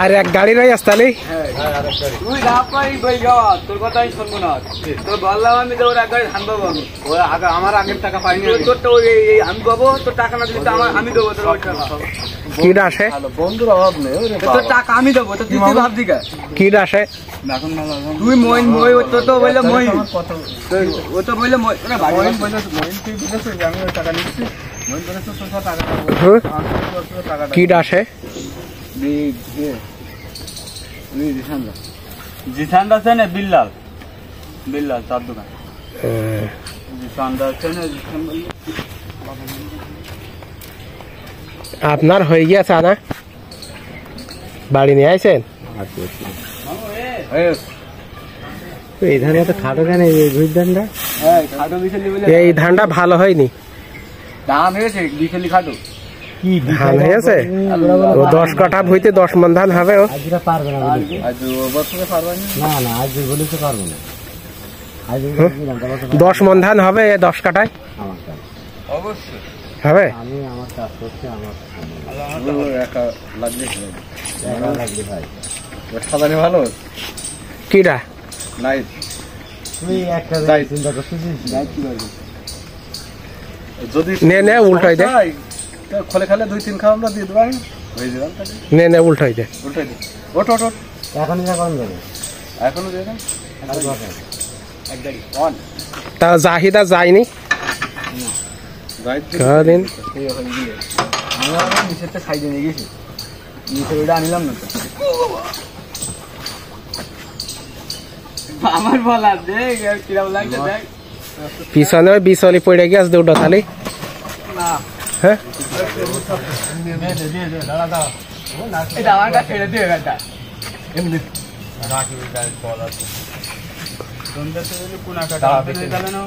আর এক গাড়ি রয়ে আসতালি তুই ধাপাই বই যাওয়া তোর কথাই শুনবো না তোর বললাম আমি তো ওর এক গাড়ি ধান পাবো আমি ওই আমার আগের টাকা পাইনি তোরটা ওই আমি পাবো তোর টাকা না দিলে তো আমি দেবো তোর ওই টাকা কিটা আসে বন্ধুর অভাব নেই তোর টাকা আমি দেবো তো তুই ভাবছি কা কিটা আসে তুই মই তো তো বললে মই ও তো বললে মই মইন বললে মইন তুই বুঝেছিস আমি ওই টাকা নিচ্ছি মইন বলে তো তোর টাকা কিটা আসে জিসানটা আছে না বিল্লাল বিল্লাল চার দোকান জিসানটা আছে না জিসান বললে আপনার হয়ে গিয়েছে না বাড়ি নিয়ে আইছেন এই ধানটা তো খাটো কেন এই ধানটা এই ধানটা ভালো হয়নি ধান হয়েছে বিশালি খাটো ধান হয়েছে ও 10 কাঠা ভুইতে 10 মণ ধান হবে ও পারবে না আজ বছরে পারবে না না আজ বলে তো পারবে না আজ 10 মণ ধান হবে 10 কাঠায় অবশ্যই হবে আমি আমার কাজ করছি আমার একা লাগবে ভাই সাদানি ভালো কিডা নাই তুই একটা চিন্তা করছিস নাই কি করবি যদি নে উল্টাই দে খোলে খালে 2-3 খাওয়া আমরা দিয়ে দেব হয়ে যাবে নে উল্টাই দে ওঠ এখনই যা করুন যাবে এখনো দিয়ে দেন একদম অন তা জাহিদা যায়নি কদিন আমরা নিচেরটা সাইডে নিয়ে গেছি নিচের ওইটা আনিলাম না তো আমার বলা দেখ কিরম লাগছে দেখ পিছনে ওই বিচলি পড়ে গেছে দুটো খালি না হ্যাঁ দাঁড়া এটা আমার কাছে ছেড়ে দিয়ে গাড়িটা এমনি রাখি গাড়ি চলা সন্ধ্যা থেকে কোন আকাটা বেশি গেল না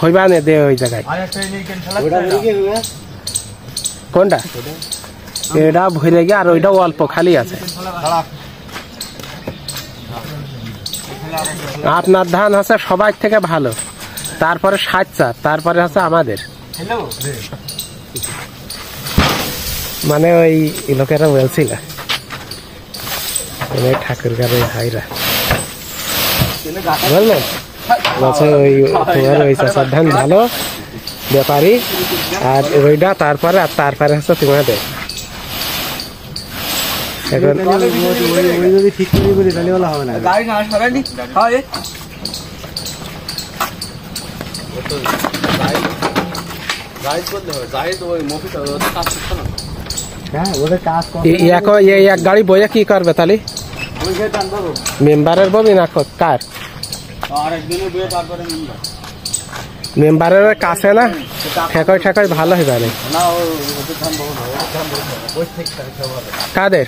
হইবা নে দে ওই জায়গায় কোনটা এটা ভরে গিয়ে আর ওইটা অল্প খালি আছে আপনার ধান হচ্ছে সবাই থেকে ভালো তারপরে 60 তারপরে হচ্ছে আমাদের মানে ওই লোকেরা বলছিল ঠাকুর গাড়ি ভাইরা বললেন ওই তোমার ওই চাষার ধান ভালো ব্যাপারী আর ওইটা তারপরে হচ্ছে তোমাদের এখন যদি ঠিক করে করি তাহলে বলা হবে না গাড়ি না সরাইনি হয় গাইড করতে হবে গাইড ওই মফিটা ওদের কাজ করতে না হ্যাঁ ওদের কাজ করে এক গাড়ি বইয়া কি করবে তাহলে আমি যে টান দেবো মেম্বারের ববি না কার আর একদিনে বইয়ে তারপরে মেম্বারের কাছে না ঠেকাই ভালো হয়ে যাবে না ওদের ধান দেবো না ওদের ধান দেবো না ওই ঠিক কাদের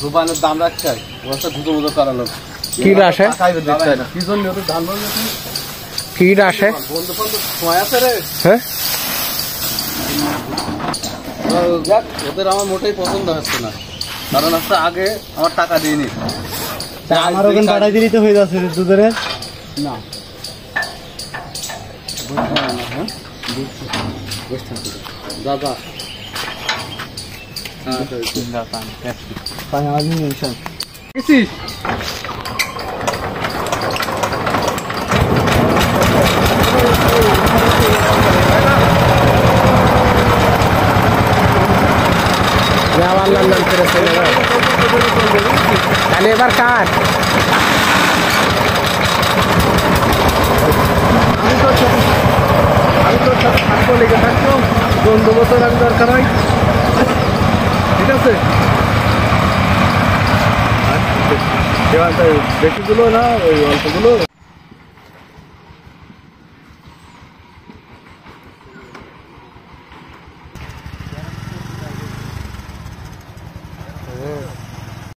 রুবানের দাম রাখছে ওটা দুটো করালো কি আসে কি জন্য ওদের ধান দেবো কি আসে বন্ধু সময় আছে রে হ্যাঁ ওদের আমার মোটেই পছন্দ হচ্ছে না কারণ হচ্ছে আগে আমার টাকা দিইনি আমার ওখানে পাঠাই দিলেই তো হয়ে যাচ্ছে দুধের না দাদা তাহলে এবার কার আমি তো থাকবো লেগে থাকবো বন্দোবস্ত রাখা দরকার হয় ঠিক আছে বেশিগুলো না ওই অল্পগুলো